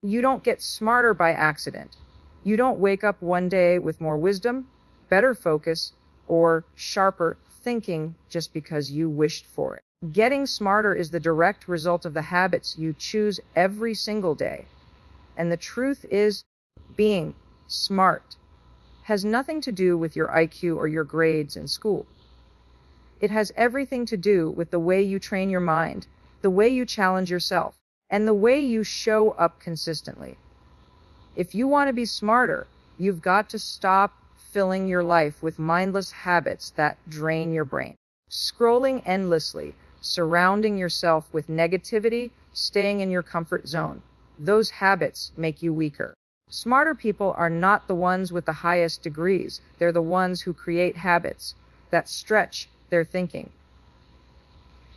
You don't get smarter by accident. You don't wake up one day with more wisdom, better focus, or sharper thinking just because you wished for it. Getting smarter is the direct result of the habits you choose every single day. And the truth is, being smart has nothing to do with your IQ or your grades in school. It has everything to do with the way you train your mind, the way you challenge yourself, and the way you show up consistently. If you want to be smarter, you've got to stop filling your life with mindless habits that drain your brain. Scrolling endlessly, surrounding yourself with negativity, staying in your comfort zone. Those habits make you weaker. Smarter people are not the ones with the highest degrees. They're the ones who create habits that stretch their thinking,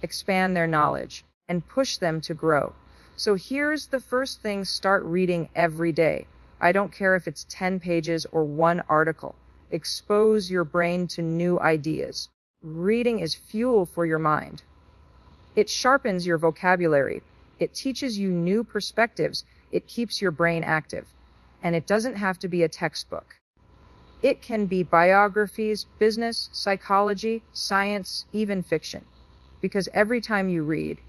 expand their knowledge, and push them to grow. So here's the first thing: start reading every day. I don't care if it's 10 pages or one article. Expose your brain to new ideas. Reading is fuel for your mind. It sharpens your vocabulary. It teaches you new perspectives. It keeps your brain active. And it doesn't have to be a textbook. It can be biographies, business, psychology, science, even fiction. Because every time you read,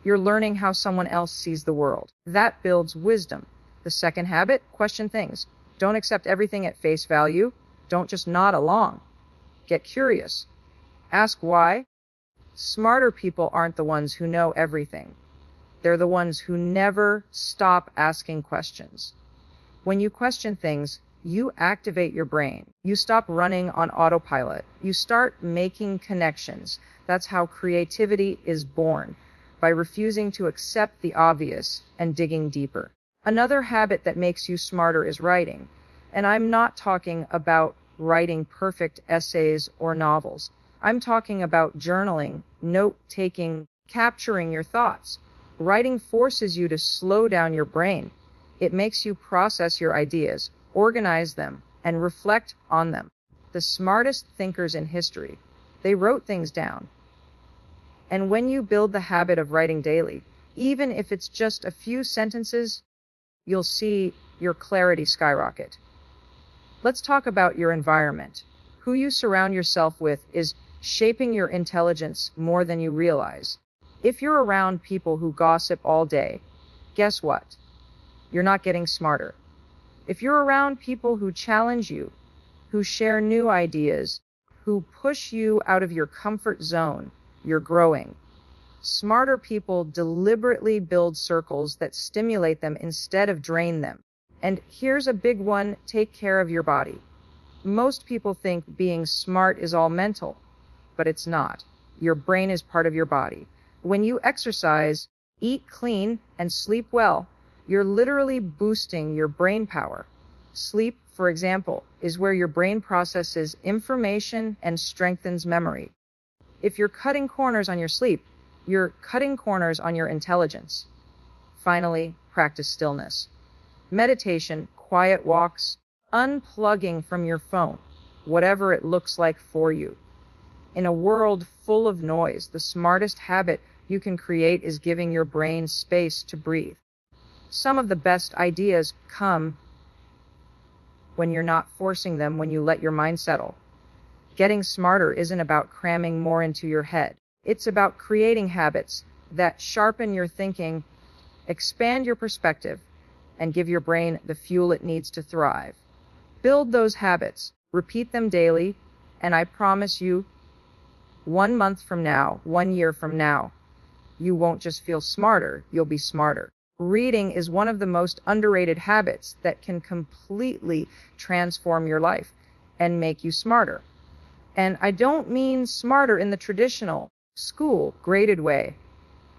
you're learning how someone else sees the world. That builds wisdom. The second habit: question things. Don't accept everything at face value. Don't just nod along. Get curious. Ask why. Smarter people aren't the ones who know everything. They're the ones who never stop asking questions. When you question things, you activate your brain. You stop running on autopilot. You start making connections. That's how creativity is born, by refusing to accept the obvious and digging deeper. Another habit that makes you smarter is writing. And I'm not talking about writing perfect essays or novels. I'm talking about journaling, note-taking, capturing your thoughts. Writing forces you to slow down your brain. It makes you process your ideas, organize them, and reflect on them. The smartest thinkers in history, they wrote things down. And when you build the habit of writing daily, even if it's just a few sentences, you'll see your clarity skyrocket. Let's talk about your environment. Who you surround yourself with is shaping your intelligence more than you realize. If you're around people who gossip all day, guess what? You're not getting smarter. If you're around people who challenge you, who share new ideas, who push you out of your comfort zone, you're growing. Smarter people deliberately build circles that stimulate them instead of drain them. And here's a big one: take care of your body. Most people think being smart is all mental, but it's not. Your brain is part of your body. When you exercise, eat clean, and sleep well, you're literally boosting your brain power. Sleep, for example, is where your brain processes information and strengthens memory. If you're cutting corners on your sleep, you're cutting corners on your intelligence. Finally, practice stillness. Meditation, quiet walks, unplugging from your phone, whatever it looks like for you. In a world full of noise, the smartest habit you can create is giving your brain space to breathe. Some of the best ideas come when you're not forcing them, when you let your mind settle. Getting smarter isn't about cramming more into your head. It's about creating habits that sharpen your thinking, expand your perspective, and give your brain the fuel it needs to thrive. Build those habits, repeat them daily, and I promise you, 1 month from now, 1 year from now, you won't just feel smarter, you'll be smarter. Reading is one of the most underrated habits that can completely transform your life and make you smarter. And I don't mean smarter in the traditional school graded way.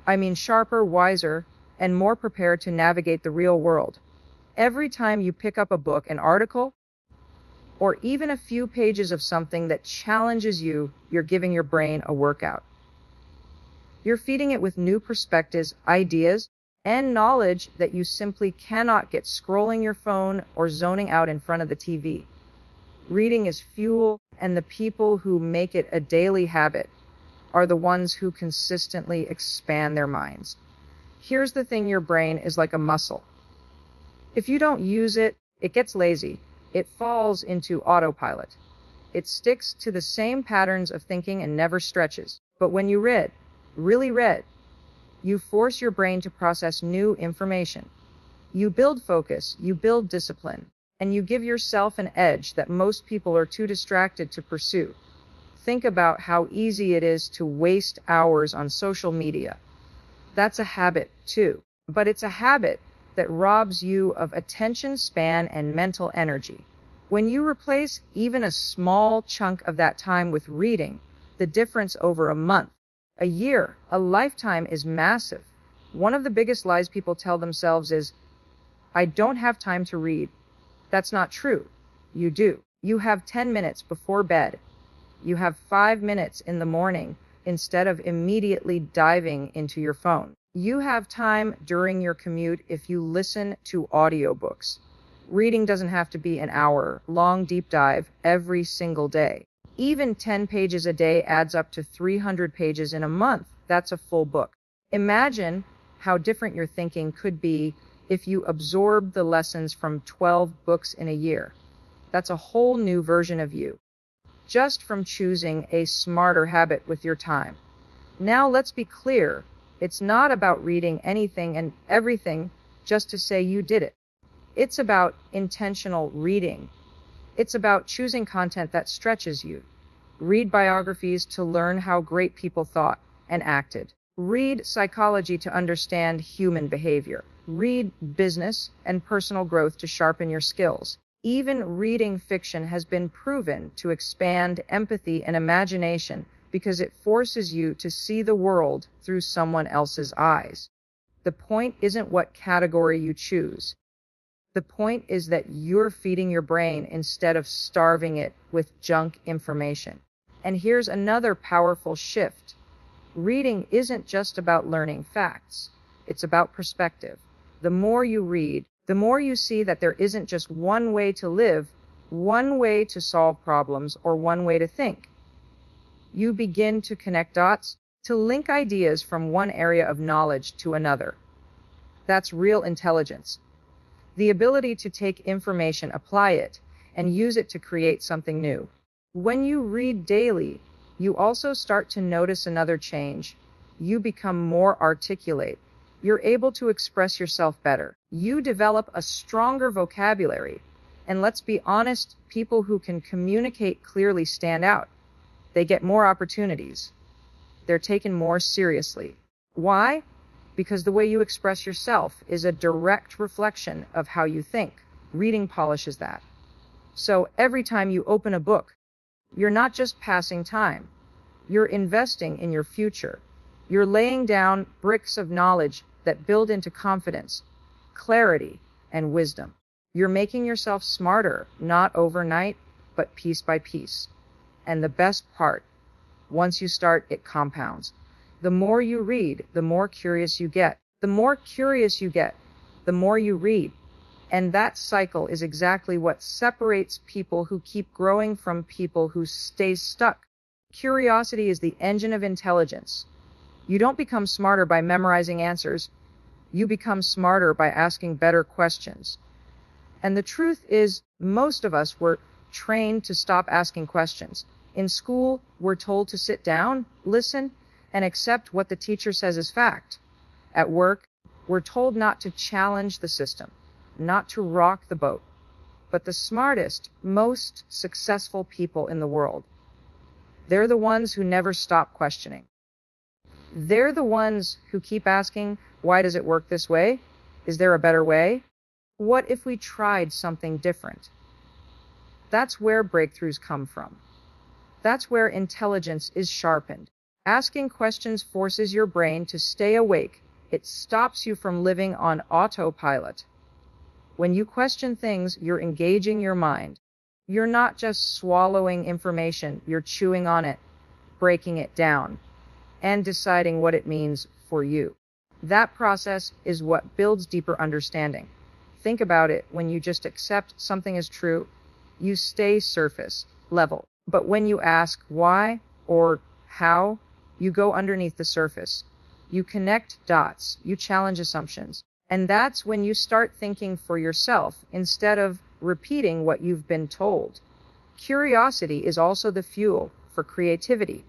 I mean sharper, wiser, and more prepared to navigate the real world. Every time you pick up a book, an article, or even a few pages of something that challenges you, you're giving your brain a workout. You're feeding it with new perspectives, ideas, and knowledge that you simply cannot get scrolling your phone or zoning out in front of the TV. Reading is fuel, and the people who make it a daily habit are the ones who consistently expand their minds. Here's the thing: your brain is like a muscle. If you don't use it, it gets lazy. It falls into autopilot. It sticks to the same patterns of thinking and never stretches. But when you read, really read, you force your brain to process new information. You build focus, you build discipline, and you give yourself an edge that most people are too distracted to pursue. Think about how easy it is to waste hours on social media. That's a habit too, but it's a habit that robs you of attention span and mental energy. When you replace even a small chunk of that time with reading, the difference over a month, a year, a lifetime is massive. One of the biggest lies people tell themselves is, I don't have time to read. That's not true. You do. You have 10 minutes before bed. You have 5 minutes in the morning instead of immediately diving into your phone. You have time during your commute if you listen to audiobooks. Reading doesn't have to be an hour-long deep dive every single day. Even 10 pages a day adds up to 300 pages in a month. That's a full book. Imagine how different your thinking could be if you absorbed the lessons from 12 books in a year. That's a whole new version of you, just from choosing a smarter habit with your time. Now let's be clear, it's not about reading anything and everything just to say you did it. It's about intentional reading. It's about choosing content that stretches you. Read biographies to learn how great people thought and acted. Read psychology to understand human behavior. Read business and personal growth to sharpen your skills. Even reading fiction has been proven to expand empathy and imagination because it forces you to see the world through someone else's eyes. The point isn't what category you choose. The point is that you're feeding your brain instead of starving it with junk information. And here's another powerful shift. Reading isn't just about learning facts. It's about perspective. The more you read, the more you see that there isn't just one way to live, one way to solve problems, or one way to think. You begin to connect dots, to link ideas from one area of knowledge to another. That's real intelligence. The ability to take information, apply it, and use it to create something new. When you read daily, you also start to notice another change. You become more articulate. You're able to express yourself better. You develop a stronger vocabulary. And let's be honest, people who can communicate clearly stand out. They get more opportunities. They're taken more seriously. Why? Because the way you express yourself is a direct reflection of how you think. Reading polishes that. So every time you open a book, you're not just passing time. You're investing in your future. You're laying down bricks of knowledge that build into confidence, clarity, and wisdom. You're making yourself smarter, not overnight, but piece by piece. And the best part, once you start, it compounds. The more you read, the more curious you get. The more curious you get, the more you read. And that cycle is exactly what separates people who keep growing from people who stay stuck. Curiosity is the engine of intelligence. You don't become smarter by memorizing answers. You become smarter by asking better questions. And the truth is, most of us were trained to stop asking questions. In school, we're told to sit down, listen, and accept what the teacher says is fact. At work, we're told not to challenge the system, not to rock the boat. But the smartest, most successful people in the world, they're the ones who never stop questioning. They're the ones who keep asking, why does it work this way? Is there a better way? What if we tried something different? That's where breakthroughs come from. That's where intelligence is sharpened. Asking questions forces your brain to stay awake. It stops you from living on autopilot. When you question things, you're engaging your mind. You're not just swallowing information, you're chewing on it, breaking it down, and deciding what it means for you. That process is what builds deeper understanding. Think about it. When you just accept something as true, you stay surface level. But when you ask why or how, you go underneath the surface. You connect dots. You challenge assumptions. And that's when you start thinking for yourself instead of repeating what you've been told. Curiosity is also the fuel for creativity.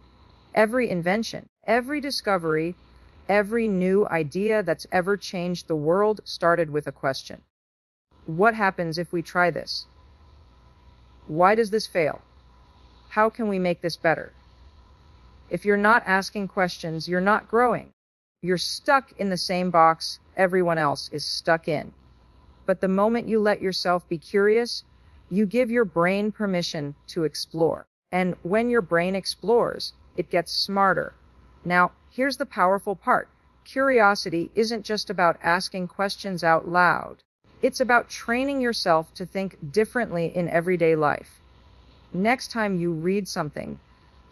Every invention, every discovery, every new idea that's ever changed the world started with a question. What happens if we try this? Why does this fail? How can we make this better? If you're not asking questions, you're not growing. You're stuck in the same box everyone else is stuck in. But the moment you let yourself be curious, you give your brain permission to explore. And when your brain explores, it gets smarter. Now, here's the powerful part. Curiosity isn't just about asking questions out loud. It's about training yourself to think differently in everyday life. Next time you read something,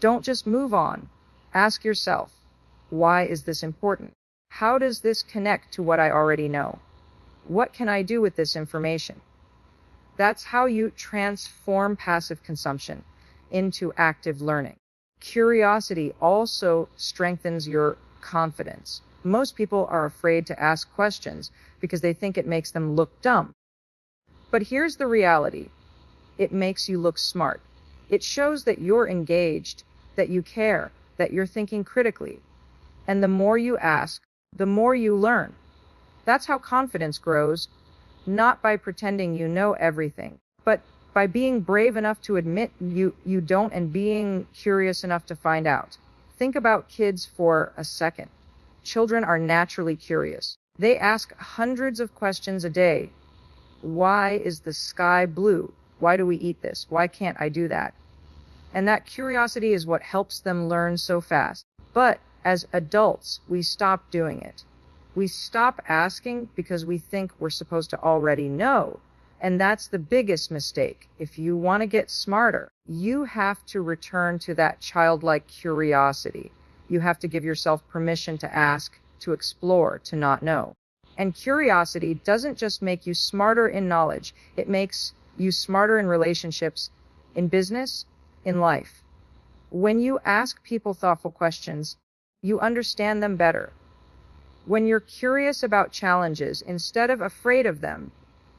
don't just move on. Ask yourself, why is this important? How does this connect to what I already know? What can I do with this information? That's how you transform passive consumption into active learning. Curiosity also strengthens your confidence. Most people are afraid to ask questions because they think it makes them look dumb. But here's the reality. It makes you look smart. It shows that you're engaged, that you care, that you're thinking critically. And the more you ask, the more you learn. That's how confidence grows, not by pretending you know everything, but by being brave enough to admit you don't and being curious enough to find out. Think about kids for a second. Children are naturally curious. They ask hundreds of questions a day. Why is the sky blue? Why do we eat this? Why can't I do that? And that curiosity is what helps them learn so fast. But as adults, we stop doing it. We stop asking because we think we're supposed to already know. And that's the biggest mistake. If you want to get smarter, you have to return to that childlike curiosity. You have to give yourself permission to ask, to explore, to not know. And curiosity doesn't just make you smarter in knowledge. It makes you smarter in relationships, in business, in life. When you ask people thoughtful questions, you understand them better. When you're curious about challenges instead of afraid of them,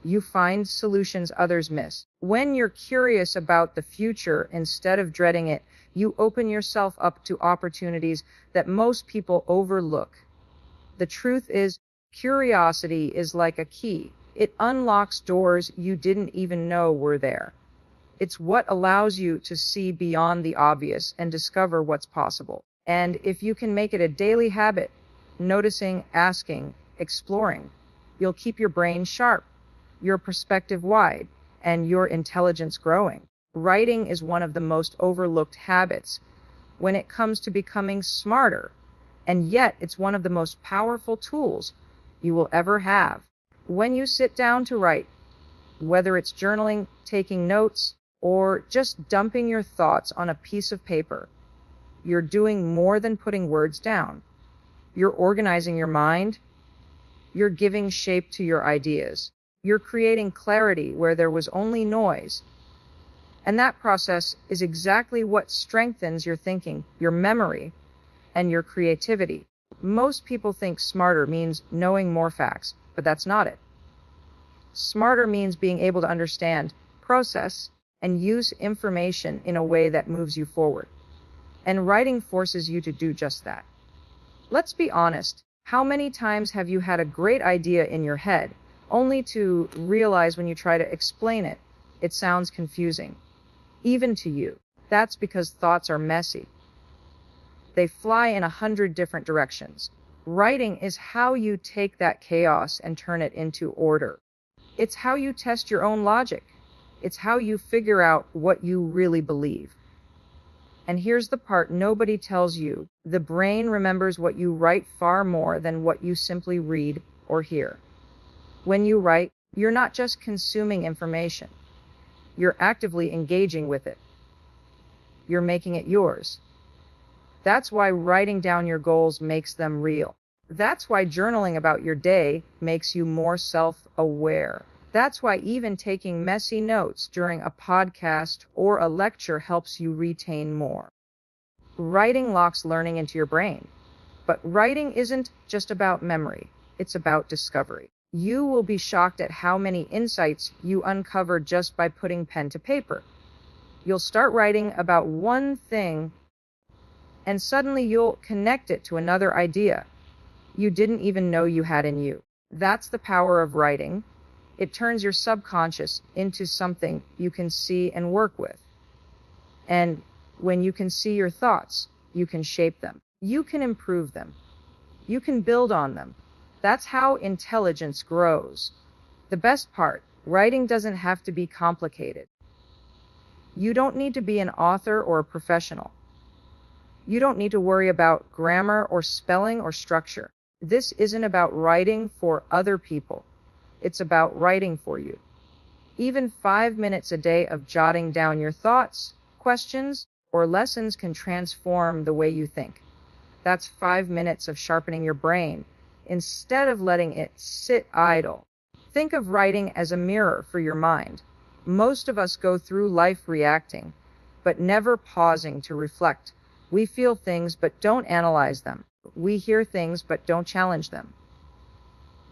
you find solutions others miss. When you're curious about the future instead of dreading it, you open yourself up to opportunities that most people overlook. The truth is, curiosity is like a key. It unlocks doors you didn't even know were there. It's what allows you to see beyond the obvious and discover what's possible. And if you can make it a daily habit, noticing, asking, exploring, you'll keep your brain sharp, your perspective wide, and your intelligence growing. Writing is one of the most overlooked habits when it comes to becoming smarter, and yet it's one of the most powerful tools you will ever have. When you sit down to write, whether it's journaling, taking notes, or just dumping your thoughts on a piece of paper, you're doing more than putting words down. You're organizing your mind. You're giving shape to your ideas. You're creating clarity where there was only noise. And that process is exactly what strengthens your thinking, your memory, and your creativity. Most people think smarter means knowing more facts, but that's not it. Smarter means being able to understand, process, and use information in a way that moves you forward. And writing forces you to do just that. Let's be honest. How many times have you had a great idea in your head, only to realize when you try to explain it, it sounds confusing, even to you? That's because thoughts are messy. They fly in 100 different directions. Writing is how you take that chaos and turn it into order. It's how you test your own logic. It's how you figure out what you really believe. And here's the part nobody tells you. The brain remembers what you write far more than what you simply read or hear. When you write, you're not just consuming information. You're actively engaging with it. You're making it yours. That's why writing down your goals makes them real. That's why journaling about your day makes you more self-aware. That's why even taking messy notes during a podcast or a lecture helps you retain more. Writing locks learning into your brain. But writing isn't just about memory. It's about discovery. You will be shocked at how many insights you uncover just by putting pen to paper. You'll start writing about one thing, and suddenly you'll connect it to another idea you didn't even know you had in you. That's the power of writing. It turns your subconscious into something you can see and work with. And when you can see your thoughts, you can shape them. You can improve them. You can build on them. That's how intelligence grows. The best part, writing doesn't have to be complicated. You don't need to be an author or a professional. You don't need to worry about grammar or spelling or structure. This isn't about writing for other people. It's about writing for you. Even 5 minutes a day of jotting down your thoughts, questions, or lessons can transform the way you think. That's 5 minutes of sharpening your brain instead of letting it sit idle. Think of writing as a mirror for your mind. Most of us go through life reacting, but never pausing to reflect. We feel things but don't analyze them. We hear things but don't challenge them.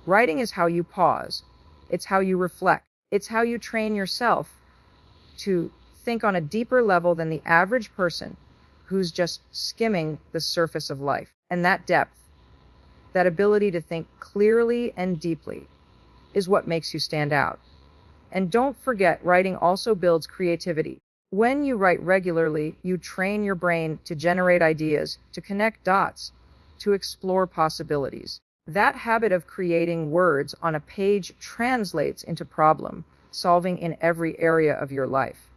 Writing is how you pause. It's how you reflect. It's how you train yourself to think on a deeper level than the average person who's just skimming the surface of life. And that depth, that ability to think clearly and deeply, is what makes you stand out. And don't forget, writing also builds creativity. When you write regularly, you train your brain to generate ideas, to connect dots, to explore possibilities. That habit of creating words on a page translates into problem solving in every area of your life.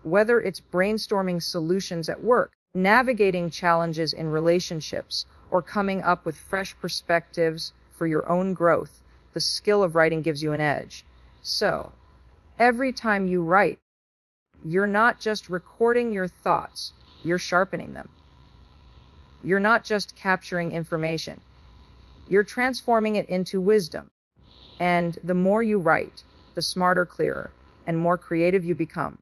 Whether it's brainstorming solutions at work, navigating challenges in relationships, or coming up with fresh perspectives for your own growth, the skill of writing gives you an edge. So, every time you write, you're not just recording your thoughts, you're sharpening them. You're not just capturing information, you're transforming it into wisdom. And the more you write, the smarter, clearer, and more creative you become.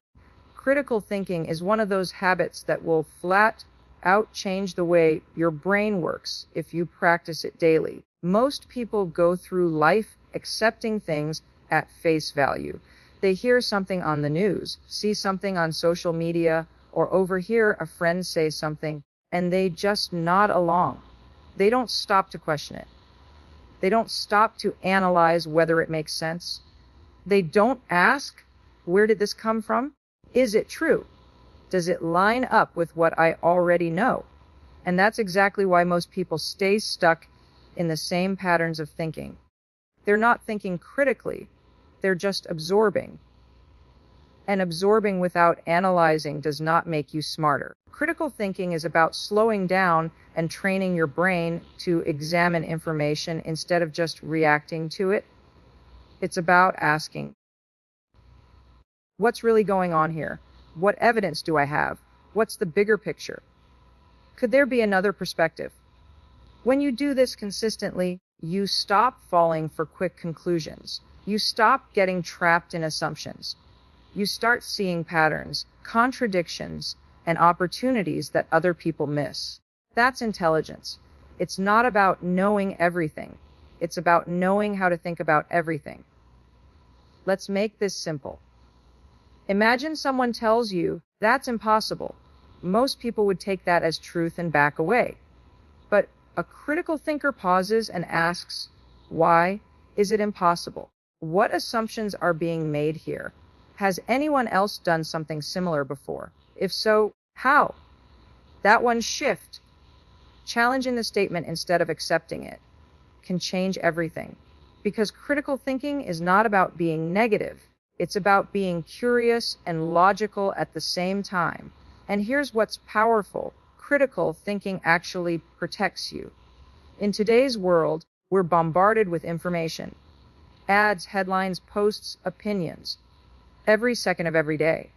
Critical thinking is one of those habits that will flat out change the way your brain works if you practice it daily. Most people go through life accepting things at face value. They hear something on the news, see something on social media, or overhear a friend say something, and they just nod along. They don't stop to question it. They don't stop to analyze whether it makes sense. They don't ask, where did this come from? Is it true? Does it line up with what I already know? And that's exactly why most people stay stuck in the same patterns of thinking. They're not thinking critically, they're just absorbing. And absorbing without analyzing does not make you smarter. Critical thinking is about slowing down and training your brain to examine information instead of just reacting to it. It's about asking, what's really going on here? What evidence do I have? What's the bigger picture? Could there be another perspective? When you do this consistently, you stop falling for quick conclusions. You stop getting trapped in assumptions. You start seeing patterns, contradictions, and opportunities that other people miss. That's intelligence. It's not about knowing everything. It's about knowing how to think about everything. Let's make this simple. Imagine someone tells you, that's impossible. Most people would take that as truth and back away. But a critical thinker pauses and asks, why is it impossible? What assumptions are being made here? Has anyone else done something similar before? If so, how? That one shift, challenging the statement instead of accepting it, can change everything. Because critical thinking is not about being negative. It's about being curious and logical at the same time. And here's what's powerful. Critical thinking actually protects you. In today's world, we're bombarded with information. Ads, headlines, posts, opinions. Every second of every day.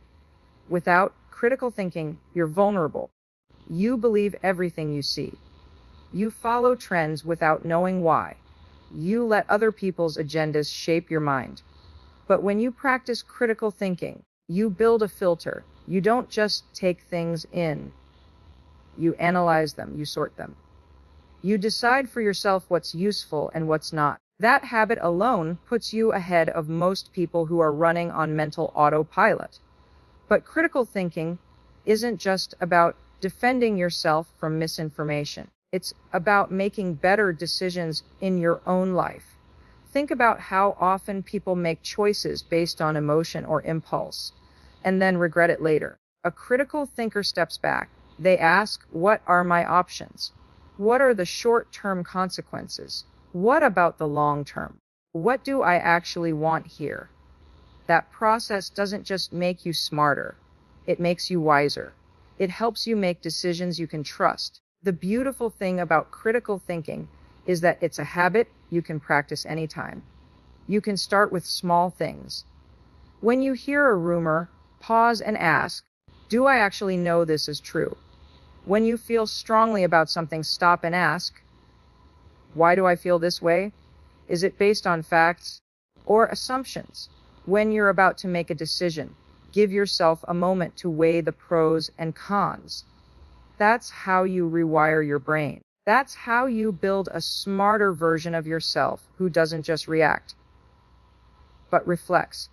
Without critical thinking, you're vulnerable. You believe everything you see. You follow trends without knowing why. You let other people's agendas shape your mind. But when you practice critical thinking, you build a filter. You don't just take things in. You analyze them, you sort them. You decide for yourself what's useful and what's not. That habit alone puts you ahead of most people who are running on mental autopilot. But critical thinking isn't just about defending yourself from misinformation. It's about making better decisions in your own life. Think about how often people make choices based on emotion or impulse, and then regret it later. A critical thinker steps back. They ask, what are my options? What are the short-term consequences? What about the long term? What do I actually want here? That process doesn't just make you smarter, it makes you wiser. It helps you make decisions you can trust. The beautiful thing about critical thinking is that it's a habit you can practice anytime. You can start with small things. When you hear a rumor, pause and ask, do I actually know this is true? When you feel strongly about something, stop and ask, why do I feel this way? Is it based on facts or assumptions? When you're about to make a decision, give yourself a moment to weigh the pros and cons. That's how you rewire your brain. That's how you build a smarter version of yourself who doesn't just react, but reflects.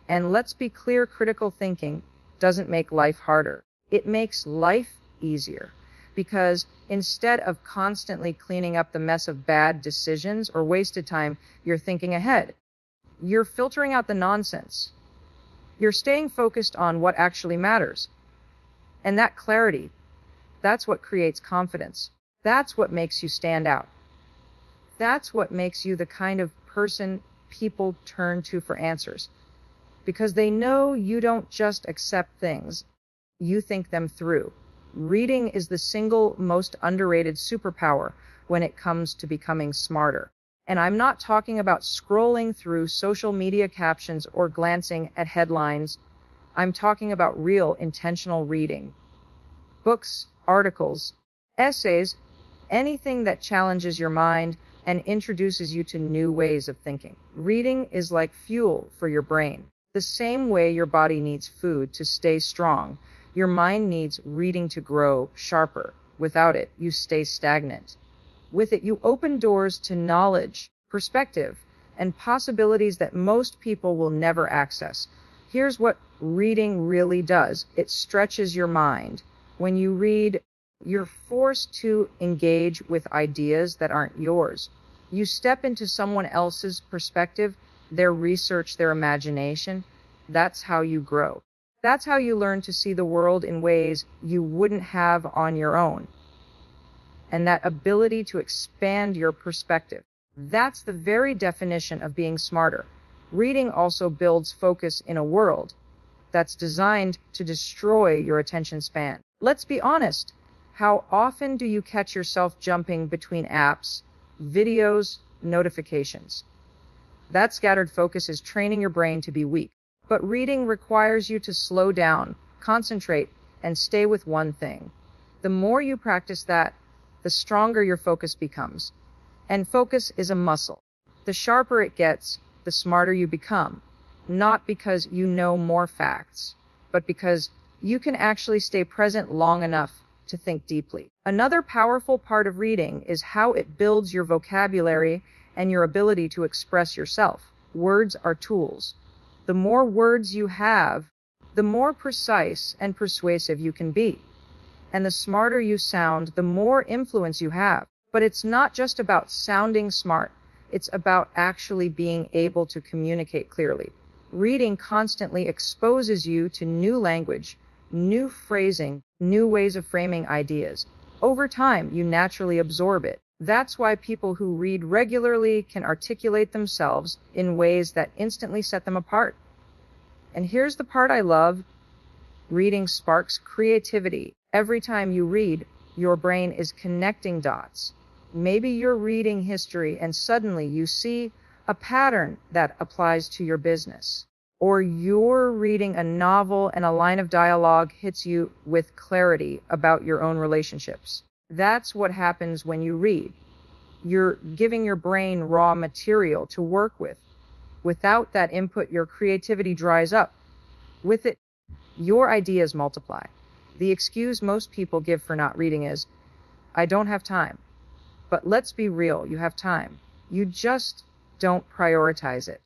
And let's be clear, critical thinking doesn't make life harder. It makes life easier. Because instead of constantly cleaning up the mess of bad decisions or wasted time, you're thinking ahead. You're filtering out the nonsense. You're staying focused on what actually matters. And that clarity, that's what creates confidence. That's what makes you stand out. That's what makes you the kind of person people turn to for answers. Because they know you don't just accept things, you think them through. Reading is the single most underrated superpower when it comes to becoming smarter. And I'm not talking about scrolling through social media captions or glancing at headlines. I'm talking about real intentional reading. Books, articles, essays, anything that challenges your mind and introduces you to new ways of thinking. Reading is like fuel for your brain. The same way your body needs food to stay strong, your mind needs reading to grow sharper. Without it, you stay stagnant. With it, you open doors to knowledge, perspective, and possibilities that most people will never access. Here's what reading really does. It stretches your mind. When you read, you're forced to engage with ideas that aren't yours. You step into someone else's perspective, their research, their imagination. That's how you grow. That's how you learn to see the world in ways you wouldn't have on your own. And that ability to expand your perspective, that's the very definition of being smarter. Reading also builds focus in a world that's designed to destroy your attention span. Let's be honest. How often do you catch yourself jumping between apps, videos, notifications? That scattered focus is training your brain to be weak. But reading requires you to slow down, concentrate, and stay with one thing. The more you practice that, the stronger your focus becomes. And focus is a muscle. The sharper it gets, the smarter you become. Not because you know more facts, but because you can actually stay present long enough to think deeply. Another powerful part of reading is how it builds your vocabulary and your ability to express yourself. Words are tools. The more words you have, the more precise and persuasive you can be. And the smarter you sound, the more influence you have. But it's not just about sounding smart. It's about actually being able to communicate clearly. Reading constantly exposes you to new language, new phrasing, new ways of framing ideas. Over time, you naturally absorb it. That's why people who read regularly can articulate themselves in ways that instantly set them apart. And here's the part I love. Reading sparks creativity. Every time you read, your brain is connecting dots. Maybe you're reading history and suddenly you see a pattern that applies to your business. Or you're reading a novel and a line of dialogue hits you with clarity about your own relationships. That's what happens when you read. You're giving your brain raw material to work with. Without that input, your creativity dries up. With it, your ideas multiply. The excuse most people give for not reading is, I don't have time. But let's be real, you have time. You just don't prioritize it.